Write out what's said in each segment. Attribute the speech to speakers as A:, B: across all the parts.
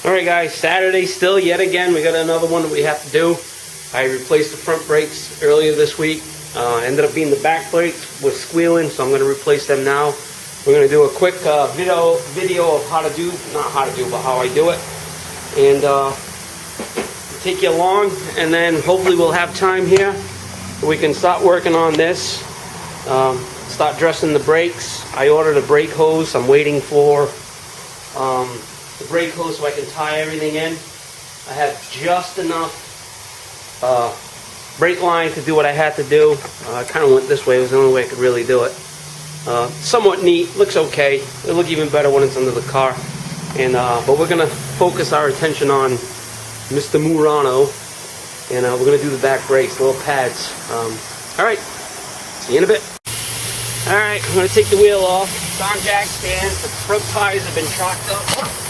A: Alright guys, Saturday still, yet again, we got another one that we have to do. I replaced the front brakes earlier this week. Ended up being the back brakes was squealing, so I'm going to replace them now. We're going to do a quick video of how to do, not how to do, but how I do it. And take you along, and then hopefully we'll have time here. We can start working on this. Start dressing the brakes. I ordered a brake hose. I'm waiting for the brake hose so I can tie everything in. I have just enough brake line to do what I had to do. I kind of went this way. It was the only way I could really do it. Somewhat neat. Looks okay. It'll look even better when it's under the car. And but we're going to focus our attention on Mr. Murano. And we're going to do the back brakes, the little pads. Alright. See you in a bit. Alright, I'm going to take the wheel off. It's on jack stands. The front tires have been chalked up.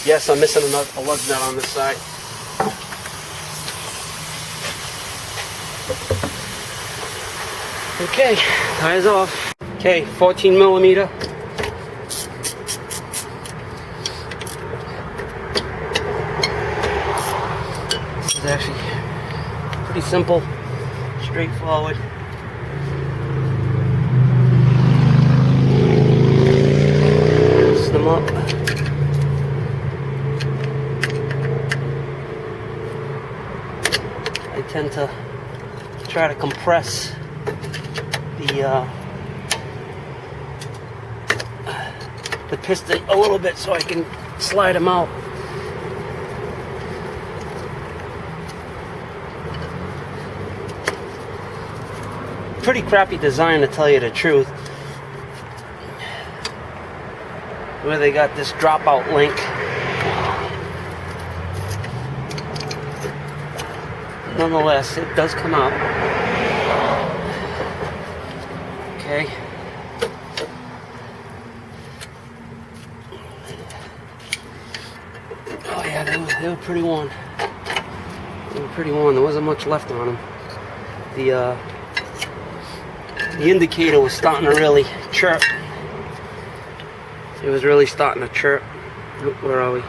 A: Yes, I'm missing a lug nut on this side. Okay, tires off. Okay, 14 millimeter. This is actually pretty simple, straightforward. Loosen them up. I tend to try to compress the piston a little bit so I can slide them out. Pretty crappy design, to tell you the truth, where they got this dropout link. Nonetheless, it does come out. Okay. Oh yeah, they were pretty worn. They were pretty worn. There wasn't much left on them. The indicator was starting to really chirp. It was really starting to chirp. Where are we?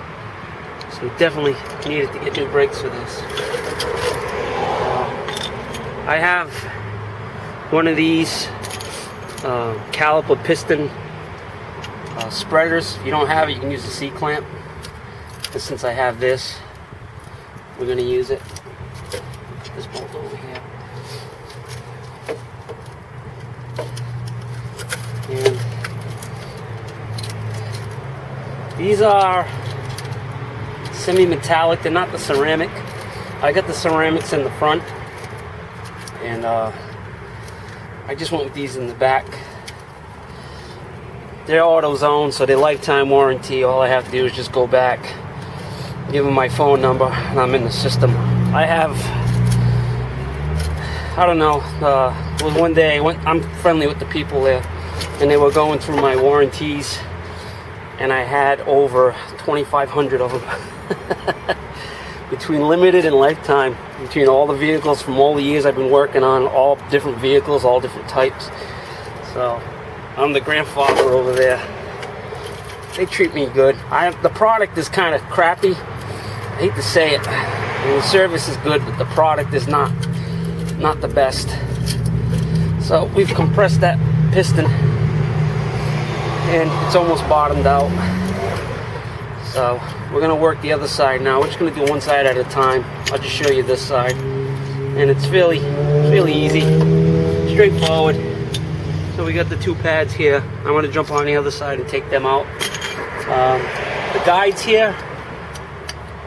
A: So we definitely needed to get new brakes for this. I have one of these caliper piston spreaders. If you don't have it, you can use the C-clamp. But since I have this, we're going to use it. Put this bolt over here. And these are semi-metallic. They're not the ceramic. I got the ceramics in the front. And I just went with these in the back. They're AutoZone, so they're lifetime warranty. All I have to do is just go back, give them my phone number, and I'm in the system. I have, I don't know, it was one day, I'm friendly with the people there, and they were going through my warranties, and I had over 2,500 of them. Between limited and lifetime, between all the vehicles from all the years I've been working on, all different vehicles, all different types. So I'm the grandfather over there. They treat me good. The product is kind of crappy. I hate to say it. I mean, the service is good, but the product is not the best. So we've compressed that piston, and it's almost bottomed out. So we're going to work the other side now. We're just going to do one side at a time. I'll just show you this side. And it's fairly easy, straightforward. So we got the two pads here. I'm going to jump on the other side and take them out. The guides here,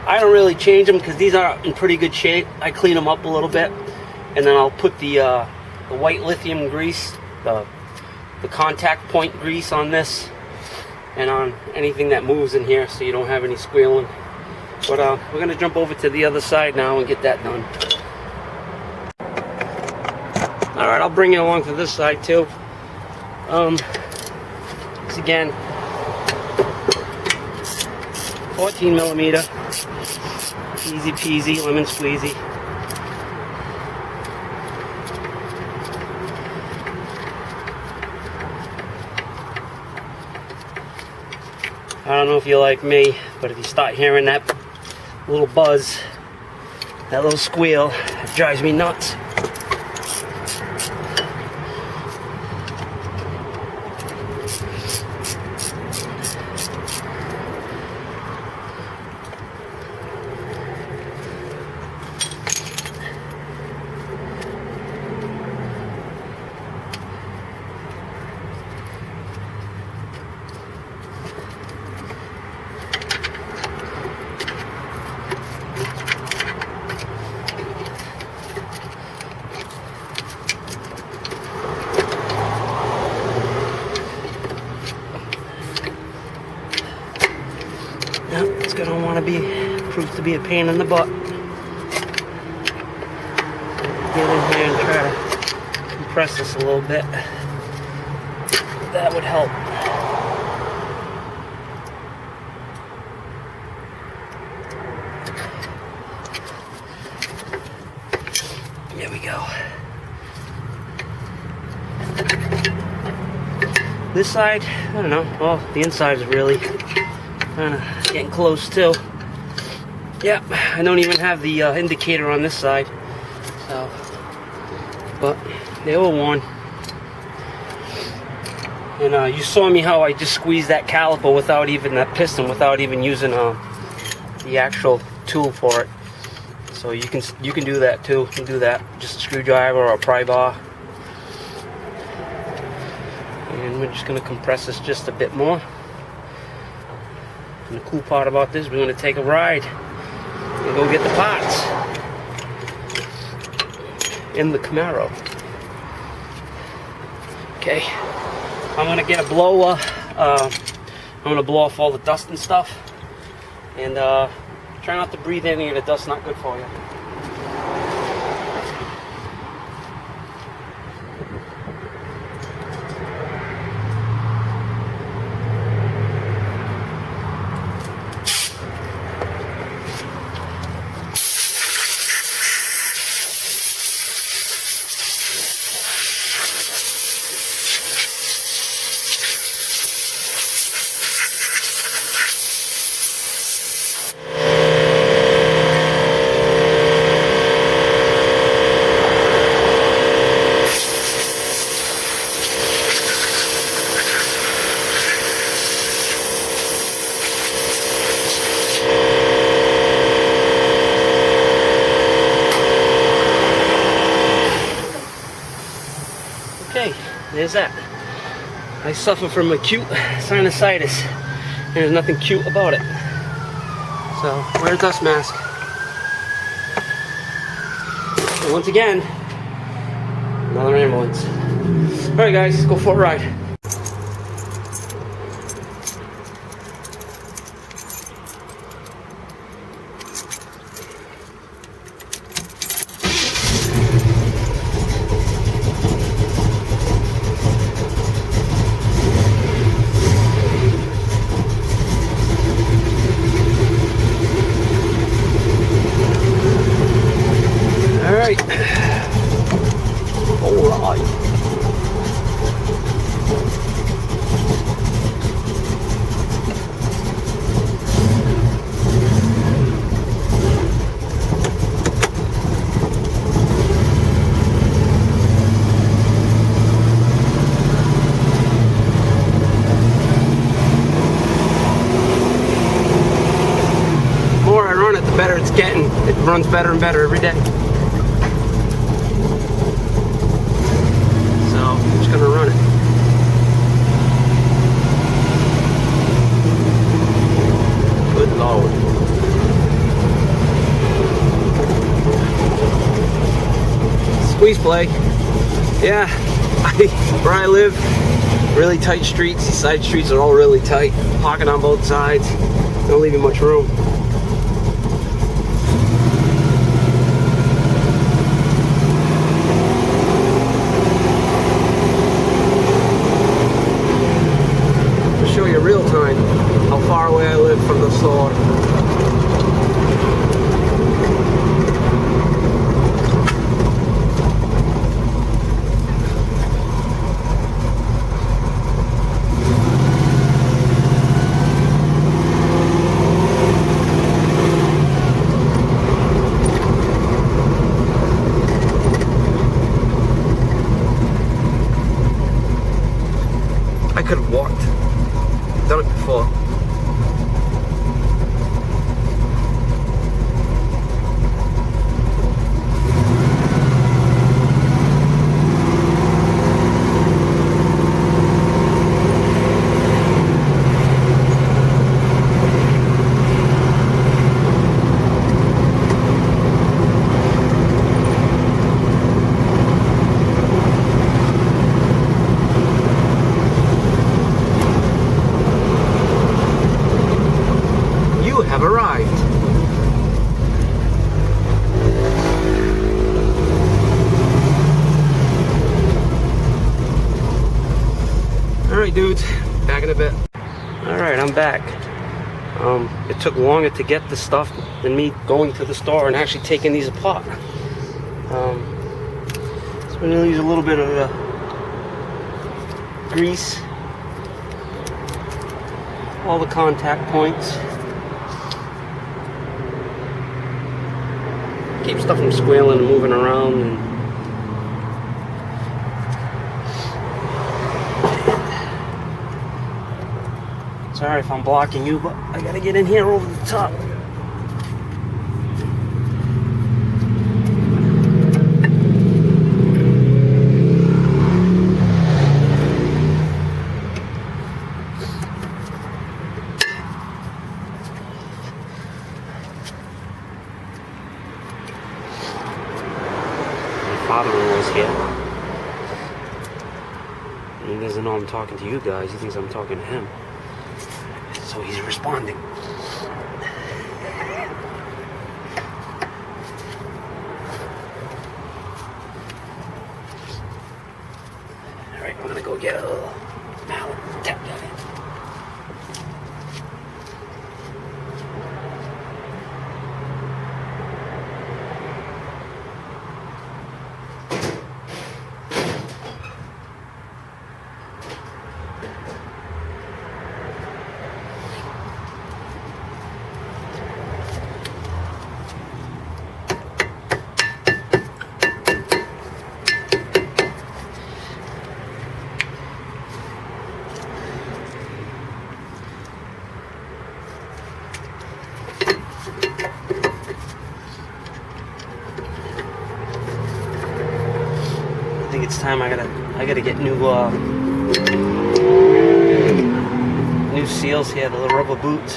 A: I don't really change them because these are in pretty good shape. I clean them up a little bit. And then I'll put the white lithium grease, the contact point grease on this. and on anything that moves in here, so you don't have any squealing. But we're gonna jump over to the other side now and get that done. All right, I'll bring you along to this side too. It's again 14 millimeter, easy peasy, lemon squeezy. I don't know if you're like me, but if you start hearing that little buzz, that little squeal, it drives me nuts. It's gonna want to prove to be a pain in the butt. Get in here and try to compress this a little bit. That would help. There we go. This side, I don't know. Well, the inside is really kind of getting close too. Yeah, I don't even have the indicator on this side. So, but they were worn. And you saw me how I just squeezed that caliper without even that piston, without even using the actual tool for it. So you can do that too. You can do that, just a screwdriver or a pry bar. And we're just going to compress this just a bit more. And the cool part about this, we're going to take a ride and go get the parts in the Camaro. Okay, I'm going to get a blower. I'm going to blow off all the dust and stuff. And try not to breathe any of the dust, not good for you. Okay, there's that. I suffer from acute sinusitis, and there's nothing cute about it. So, wear a dust mask. And once again, another ambulance. Alright guys, let's go for a ride. Alright. The more I run it, the better it's getting. It runs better and better every day. I'm just gonna run it. Good Lord. Squeeze play. Yeah, where I live, Really tight streets. The side streets are all really tight. Parking on both sides. Don't leave you much room. To show you real time how far away I live from the store. I could have walked. Done it before. Have arrived. Alright dudes, back in a bit. Alright, I'm back. It took longer to get the stuff than me going to the store and actually taking these apart. So I'm going to use a little bit of grease. All the contact points. Keep stuff from squealing and moving around. And sorry if I'm blocking you, but I gotta get in here over the top. Father-in-law's here. He doesn't know I'm talking to you guys. He thinks I'm talking to him. So he's responding. Alright, I'm gonna go get a little mallet. Tap that in. I think it's time I gotta get new seals here, the little rubber boots.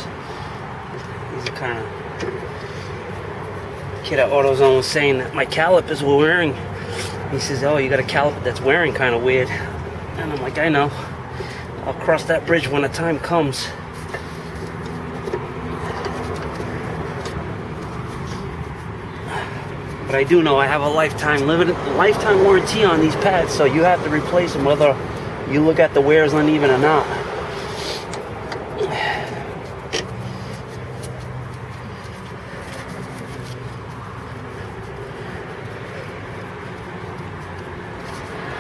A: These are kind of, kid at AutoZone was saying that my calipers were wearing. He says, oh, you got a caliper that's wearing kind of weird. And I'm like, I know. I'll cross that bridge when the time comes. But I do know I have a lifetime warranty on these pads, so you have to replace them whether you look at the wear is uneven or not.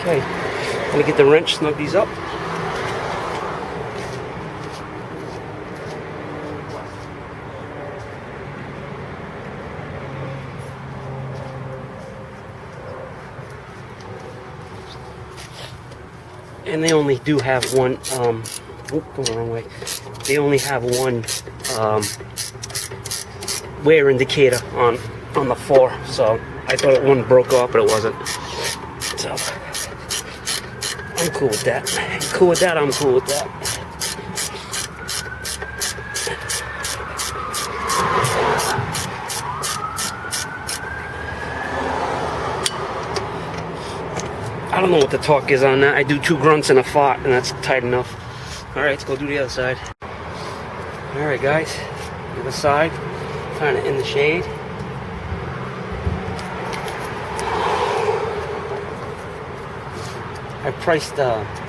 A: Okay, I'm gonna get the wrench, snug these up. And they only do have one, going the wrong way. They only have one wear indicator on the floor. So I thought one broke off, but it wasn't. So I'm cool with that. Cool with that, I'm cool with that. I don't know what the torque is on that. I do 2 grunts and a fart, and that's tight enough. Alright, let's go do the other side. Alright guys, the other side. Kind of in the shade. I priced,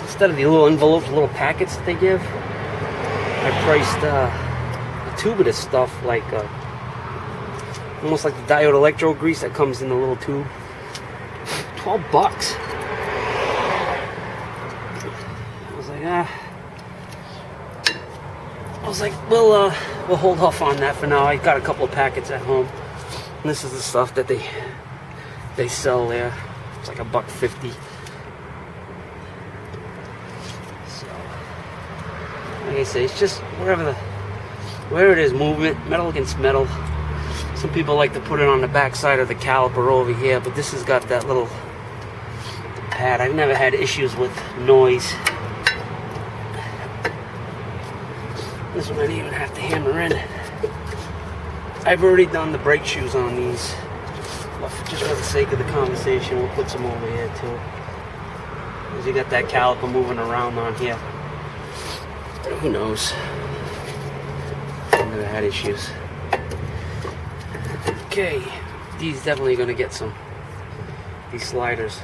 A: instead of the little envelopes, little packets that they give, I priced a tube of this stuff, like almost like the diode electrode grease that comes in the little tube. $12. I was like, we'll hold off on that for now. I got a couple of packets at home. And this is the stuff that they sell there. It's like $1.50. So, like I say, it's just where it is movement, metal against metal. Some people like to put it on the back side of the caliper over here, but this has got that little pad. I've never had issues with noise. This one I didn't even have to hammer in. I've already done the brake shoes on these, but just for the sake of the conversation, we'll put some over here too. Because you got that caliper moving around on here. Who knows? I've never had issues. Okay, these definitely gonna get some. These sliders.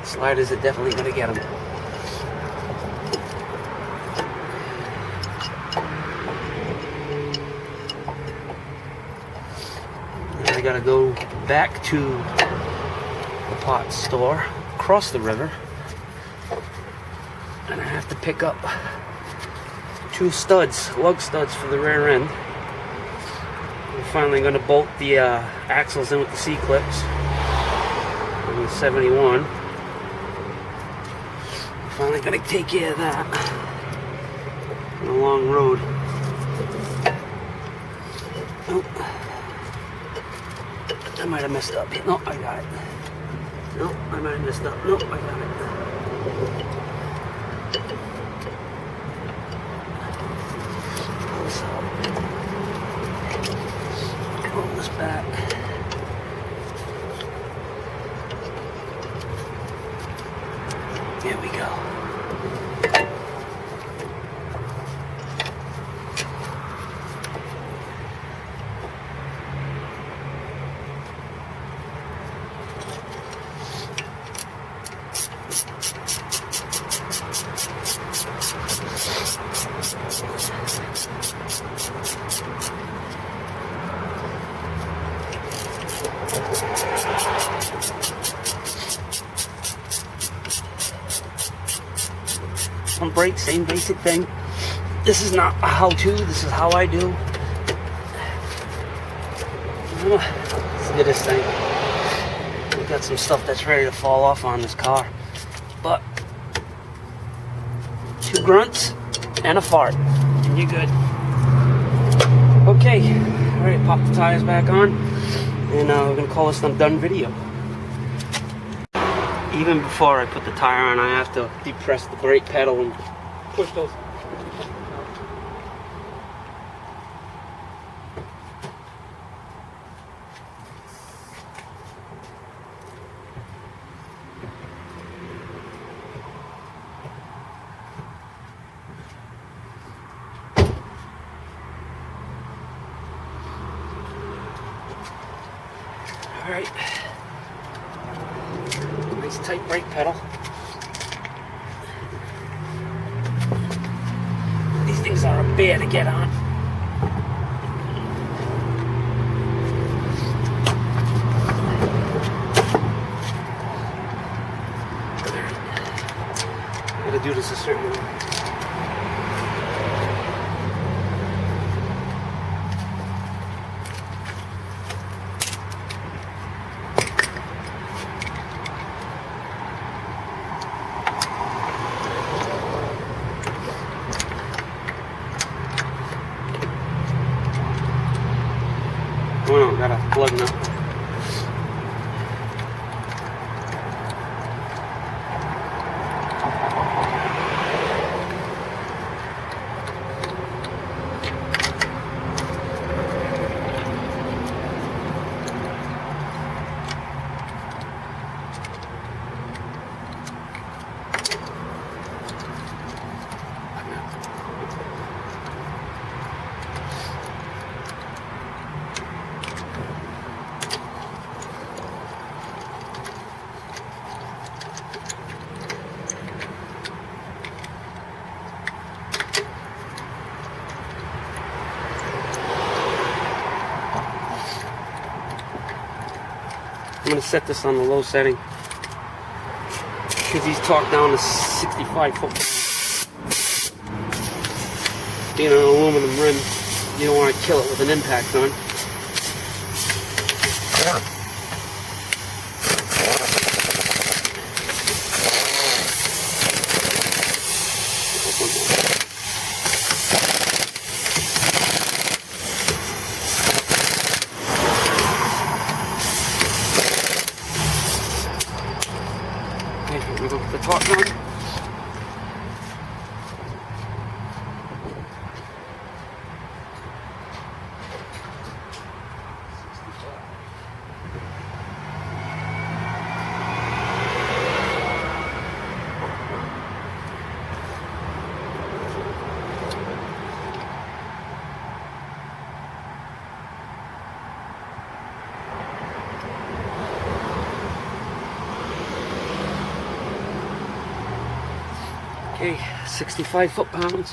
A: Sliders are definitely gonna get them. I gotta go back to the pot store, across the river, and I have to pick up 2 studs, lug studs for the rear end. We're finally gonna bolt the axles in with the C-clips on the 71. Finally gonna take care of that on a long road. Oh. I might have messed up. No, I got it. No, I might have messed up. No, I got it. Pull this out. Pull this back. There we go. On brake, same basic thing. This is not a how-to, this is how I do. Let's look at this thing. We've got some stuff that's ready to fall off on this car. But 2 grunts and a fart, and you're good. Okay, alright, pop the tires back on, and we're gonna call this a done video. Even before I put the tire on, I have to depress the brake pedal and push those. All right. Nice tight brake pedal. These things are a bear to get on. Gotta do this a certain way. Oh no, gotta plug nut. I'm going to set this on the low setting because he's torqued down to 65 foot-pounds. Being an aluminum rim, you don't want to kill it with an impact gun. Okay, here we go with the torque gun. Okay, 65 foot-pounds.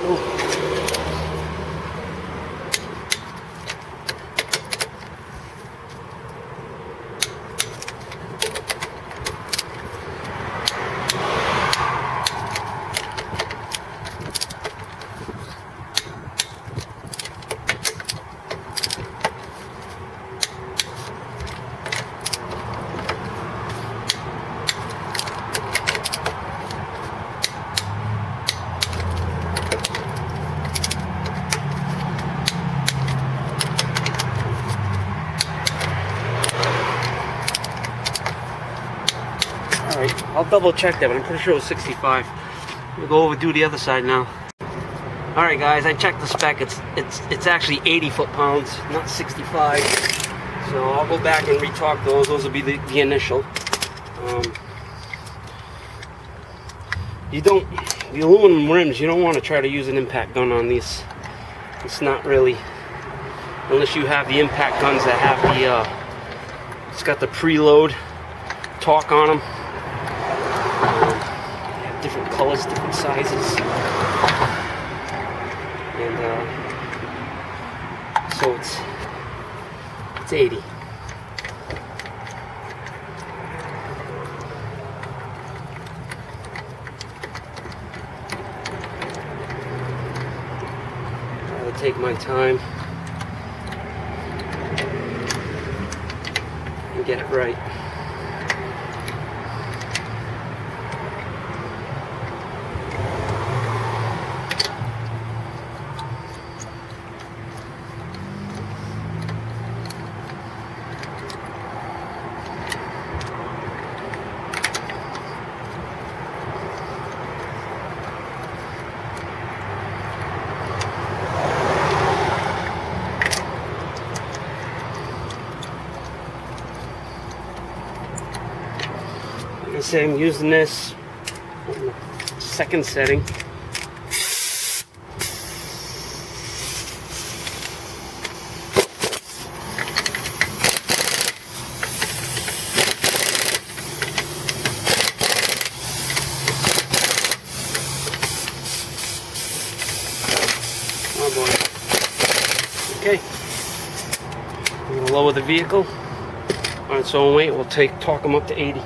A: Oh. Alright, I'll double check that, but I'm pretty sure it was 65. We'll go over do the other side now. Alright guys, I checked the spec. It's actually 80 foot-pounds, not 65. So I'll go back and retorque those. Those will be the initial. The aluminum rims, you don't want to try to use an impact gun on these. It's not really, unless you have the impact guns that have the, it's got the preload torque on them. They have different colors, different sizes. And so it's 80. I'll take my time and get it right. Say I'm using this second setting. Oh boy. Okay. I'm gonna lower the vehicle on its own weight. We'll torque them up to 80.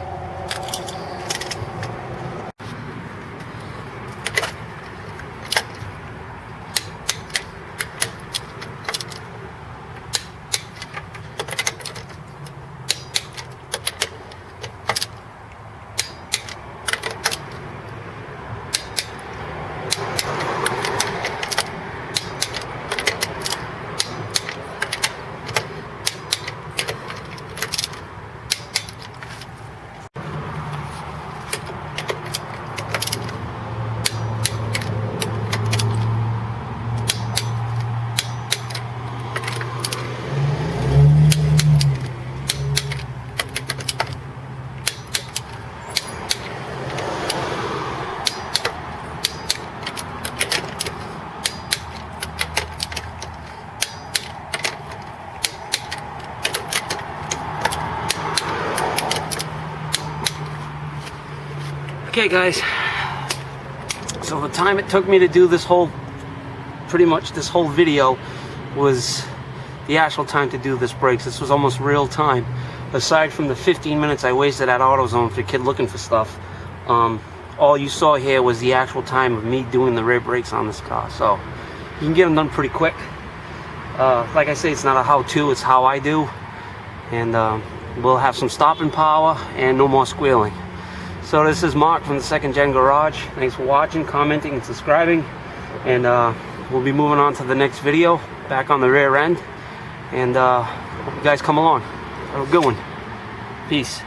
A: Okay guys, so the time it took me to do this whole, pretty much this whole video, was the actual time to do this brakes. This was almost real time. Aside from the 15 minutes I wasted at AutoZone for the kid looking for stuff, all you saw here was the actual time of me doing the rear brakes on this car. So you can get them done pretty quick. Like I say, it's not a how-to, it's how I do. And we'll have some stopping power and no more squealing. So this is Mark from the Second Gen Garage. Thanks for watching, commenting, and subscribing. And we'll be moving on to the next video, back on the rear end. And hope you guys come along. Have a good one. Peace.